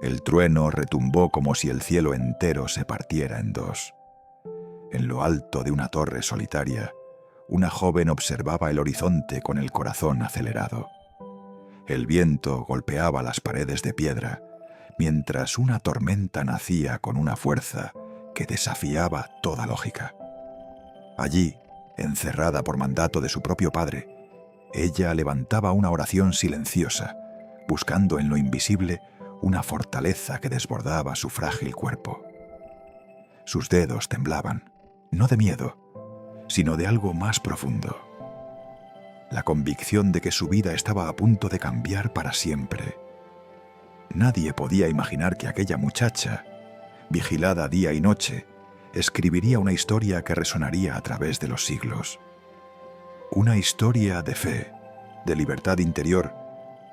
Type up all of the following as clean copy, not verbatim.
El trueno retumbó como si el cielo entero se partiera en dos. En lo alto de una torre solitaria, una joven observaba el horizonte con el corazón acelerado. El viento golpeaba las paredes de piedra, mientras una tormenta nacía con una fuerza que desafiaba toda lógica. Allí, encerrada por mandato de su propio padre, ella levantaba una oración silenciosa, buscando en lo invisible una fortaleza que desbordaba su frágil cuerpo. Sus dedos temblaban, no de miedo, sino de algo más profundo. La convicción de que su vida estaba a punto de cambiar para siempre. Nadie podía imaginar que aquella muchacha, vigilada día y noche, escribiría una historia que resonaría a través de los siglos. Una historia de fe, de libertad interior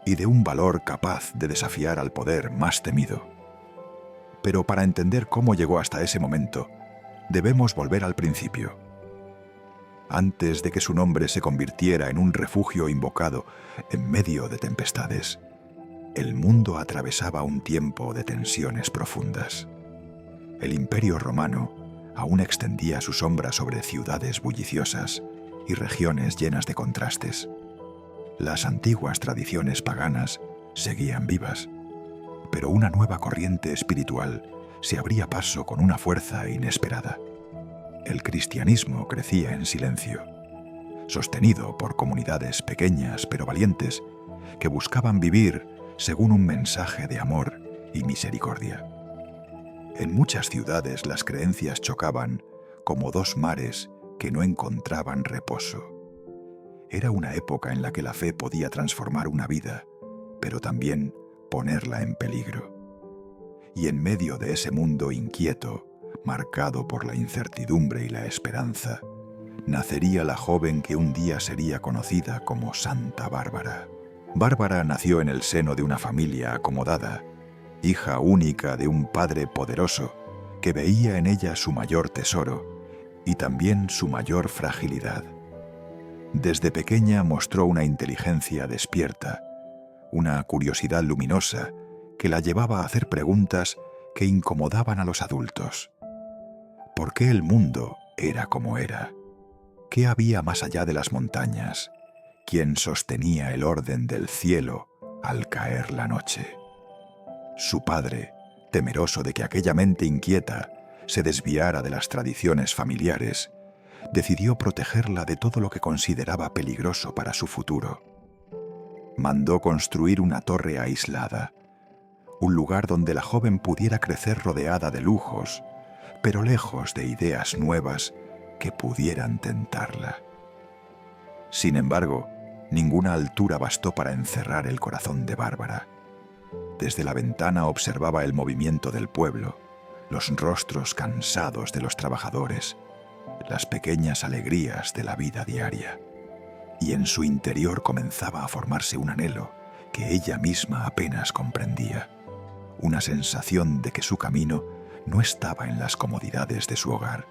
y de un valor capaz de desafiar al poder más temido. Pero para entender cómo llegó hasta ese momento, debemos volver al principio. Antes de que su nombre se convirtiera en un refugio invocado en medio de tempestades, el mundo atravesaba un tiempo de tensiones profundas. El Imperio Romano aún extendía su sombra sobre ciudades bulliciosas y regiones llenas de contrastes. Las antiguas tradiciones paganas seguían vivas, pero una nueva corriente espiritual se abría paso con una fuerza inesperada. El cristianismo crecía en silencio, sostenido por comunidades pequeñas pero valientes que buscaban vivir según un mensaje de amor y misericordia. En muchas ciudades las creencias chocaban como dos mares que no encontraban reposo. Era una época en la que la fe podía transformar una vida, pero también ponerla en peligro. Y en medio de ese mundo inquieto, marcado por la incertidumbre y la esperanza, nacería la joven que un día sería conocida como Santa Bárbara. Bárbara nació en el seno de una familia acomodada, hija única de un padre poderoso que veía en ella su mayor tesoro y también su mayor fragilidad. Desde pequeña mostró una inteligencia despierta, una curiosidad luminosa que la llevaba a hacer preguntas que incomodaban a los adultos. ¿Por qué el mundo era como era? ¿Qué había más allá de las montañas? ¿Quién sostenía el orden del cielo al caer la noche? Su padre, temeroso de que aquella mente inquieta se desviara de las tradiciones familiares, decidió protegerla de todo lo que consideraba peligroso para su futuro. Mandó construir una torre aislada, un lugar donde la joven pudiera crecer rodeada de lujos, pero lejos de ideas nuevas que pudieran tentarla. Sin embargo, ninguna altura bastó para encerrar el corazón de Bárbara. Desde la ventana observaba el movimiento del pueblo, los rostros cansados de los trabajadores, las pequeñas alegrías de la vida diaria. Y en su interior comenzaba a formarse un anhelo que ella misma apenas comprendía, una sensación de que su camino no estaba en las comodidades de su hogar,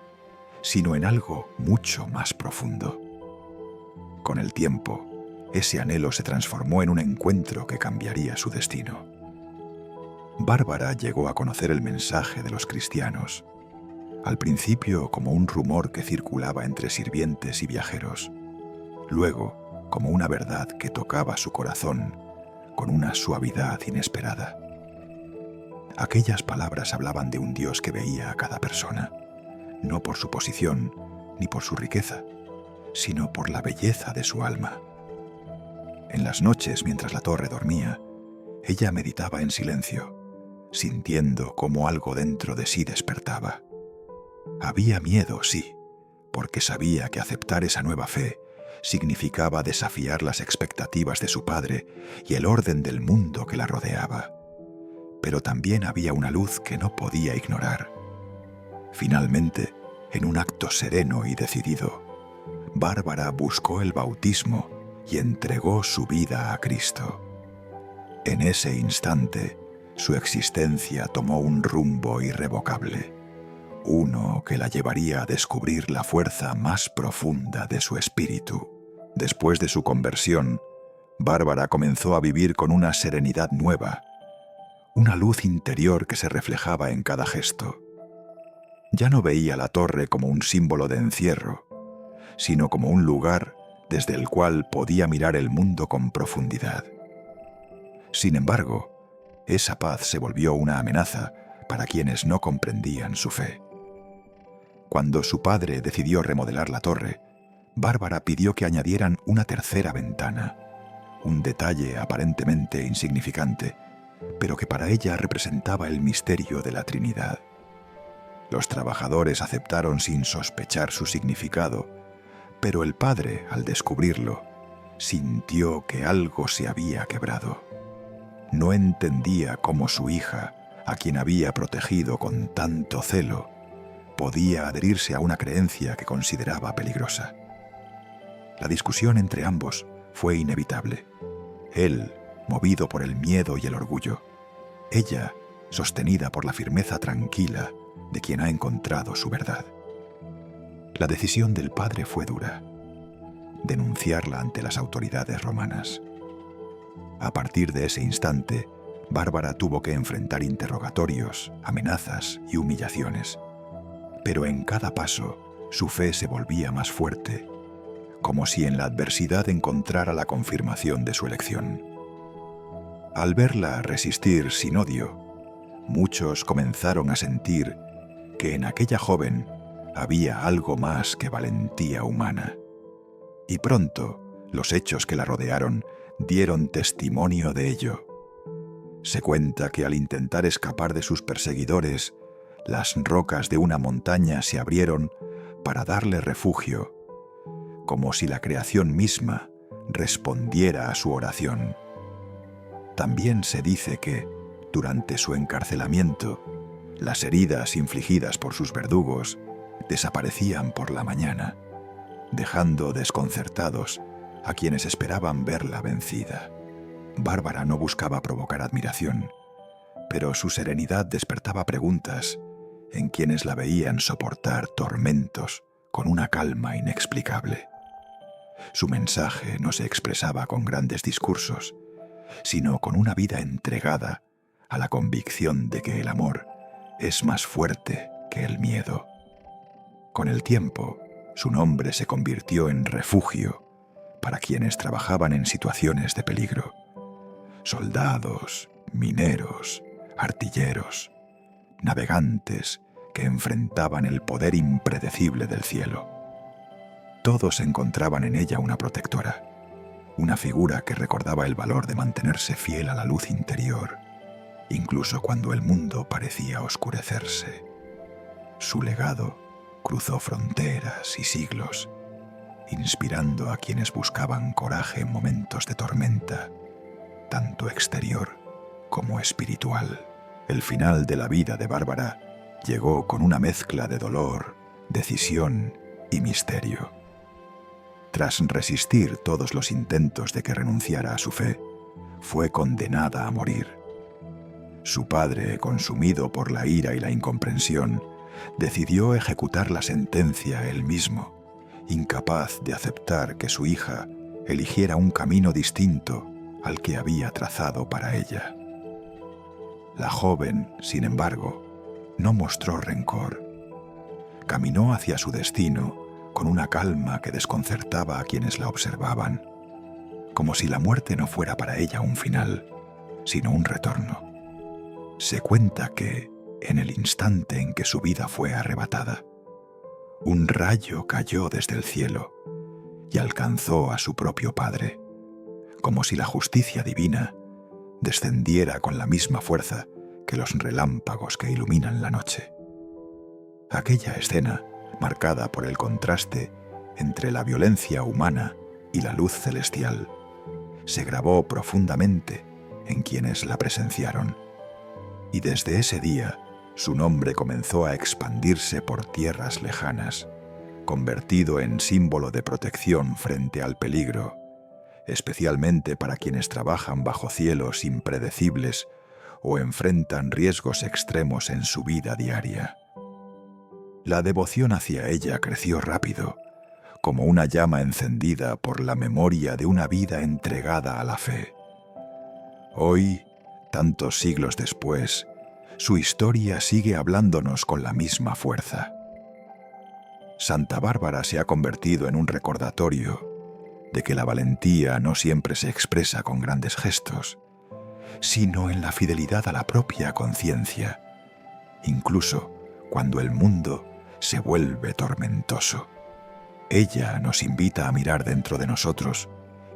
sino en algo mucho más profundo. Con el tiempo, ese anhelo se transformó en un encuentro que cambiaría su destino. Bárbara llegó a conocer el mensaje de los cristianos, al principio como un rumor que circulaba entre sirvientes y viajeros, luego como una verdad que tocaba su corazón con una suavidad inesperada. Aquellas palabras hablaban de un Dios que veía a cada persona, no por su posición ni por su riqueza, sino por la belleza de su alma. En las noches, mientras la torre dormía, ella meditaba en silencio, sintiendo cómo algo dentro de sí despertaba. Había miedo, sí, porque sabía que aceptar esa nueva fe significaba desafiar las expectativas de su padre y el orden del mundo que la rodeaba. Pero también había una luz que no podía ignorar. Finalmente, en un acto sereno y decidido, Bárbara buscó el bautismo y entregó su vida a Cristo. En ese instante, su existencia tomó un rumbo irrevocable, uno que la llevaría a descubrir la fuerza más profunda de su espíritu. Después de su conversión, Bárbara comenzó a vivir con una serenidad nueva, una luz interior que se reflejaba en cada gesto. Ya no veía la torre como un símbolo de encierro, sino como un lugar desde el cual podía mirar el mundo con profundidad. Sin embargo, esa paz se volvió una amenaza para quienes no comprendían su fe. Cuando su padre decidió remodelar la torre, Bárbara pidió que añadieran una tercera ventana, un detalle aparentemente insignificante, pero que para ella representaba el misterio de la Trinidad. Los trabajadores aceptaron sin sospechar su significado, pero el padre, al descubrirlo, sintió que algo se había quebrado. No entendía cómo su hija, a quien había protegido con tanto celo, podía adherirse a una creencia que consideraba peligrosa. La discusión entre ambos fue inevitable. Él, movido por el miedo y el orgullo; ella, sostenida por la firmeza tranquila de quien ha encontrado su verdad. La decisión del padre fue dura: denunciarla ante las autoridades romanas. A partir de ese instante, Bárbara tuvo que enfrentar interrogatorios, amenazas y humillaciones. Pero en cada paso, su fe se volvía más fuerte, como si en la adversidad encontrara la confirmación de su elección. Al verla resistir sin odio, muchos comenzaron a sentir que en aquella joven había algo más que valentía humana. Y pronto, los hechos que la rodearon dieron testimonio de ello. Se cuenta que al intentar escapar de sus perseguidores, las rocas de una montaña se abrieron para darle refugio, como si la creación misma respondiera a su oración. También se dice que, durante su encarcelamiento, las heridas infligidas por sus verdugos desaparecían por la mañana, dejando desconcertados a quienes esperaban verla vencida. Bárbara no buscaba provocar admiración, pero su serenidad despertaba preguntas en quienes la veían soportar tormentos con una calma inexplicable. Su mensaje no se expresaba con grandes discursos, sino con una vida entregada a la convicción de que el amor es más fuerte que el miedo. Con el tiempo, su nombre se convirtió en refugio para quienes trabajaban en situaciones de peligro: soldados, mineros, artilleros, navegantes que enfrentaban el poder impredecible del cielo. Todos encontraban en ella una protectora, una figura que recordaba el valor de mantenerse fiel a la luz interior, incluso cuando el mundo parecía oscurecerse. Su legado cruzó fronteras y siglos, inspirando a quienes buscaban coraje en momentos de tormenta, tanto exterior como espiritual. El final de la vida de Bárbara llegó con una mezcla de dolor, decisión y misterio. Tras resistir todos los intentos de que renunciara a su fe, fue condenada a morir. Su padre, consumido por la ira y la incomprensión, decidió ejecutar la sentencia él mismo, incapaz de aceptar que su hija eligiera un camino distinto al que había trazado para ella. La joven, sin embargo, no mostró rencor. Caminó hacia su destino con una calma que desconcertaba a quienes la observaban, como si la muerte no fuera para ella un final, sino un retorno. Se cuenta que, en el instante en que su vida fue arrebatada, un rayo cayó desde el cielo y alcanzó a su propio padre, como si la justicia divina descendiera con la misma fuerza que los relámpagos que iluminan la noche. Aquella escena, marcada por el contraste entre la violencia humana y la luz celestial, se grabó profundamente en quienes la presenciaron, y desde ese día su nombre comenzó a expandirse por tierras lejanas, convertido en símbolo de protección frente al peligro, especialmente para quienes trabajan bajo cielos impredecibles o enfrentan riesgos extremos en su vida diaria. La devoción hacia ella creció rápido, como una llama encendida por la memoria de una vida entregada a la fe. Hoy, Tantos siglos después, su historia sigue hablándonos con la misma fuerza. Santa Bárbara se ha convertido en un recordatorio de que la valentía no siempre se expresa con grandes gestos, sino en la fidelidad a la propia conciencia, incluso cuando el mundo se vuelve tormentoso. Ella nos invita a mirar dentro de nosotros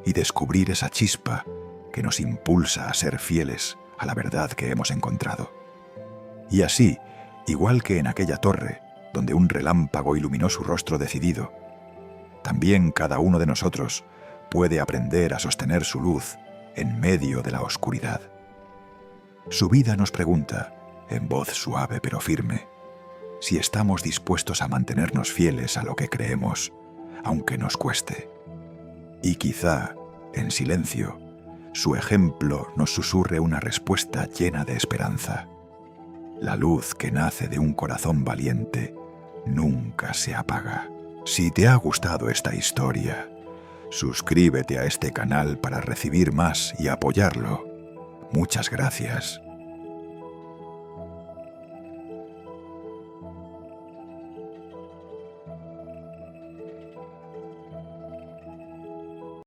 y descubrir esa chispa que nos impulsa a ser fieles a la verdad que hemos encontrado. Y así, igual que en aquella torre, donde un relámpago iluminó su rostro decidido, también cada uno de nosotros puede aprender a sostener su luz en medio de la oscuridad. Su vida nos pregunta, en voz suave pero firme, si estamos dispuestos a mantenernos fieles a lo que creemos, aunque nos cueste. Y quizá, en silencio, su ejemplo nos susurre una respuesta llena de esperanza. La luz que nace de un corazón valiente nunca se apaga. Si te ha gustado esta historia, suscríbete a este canal para recibir más y apoyarlo. Muchas gracias.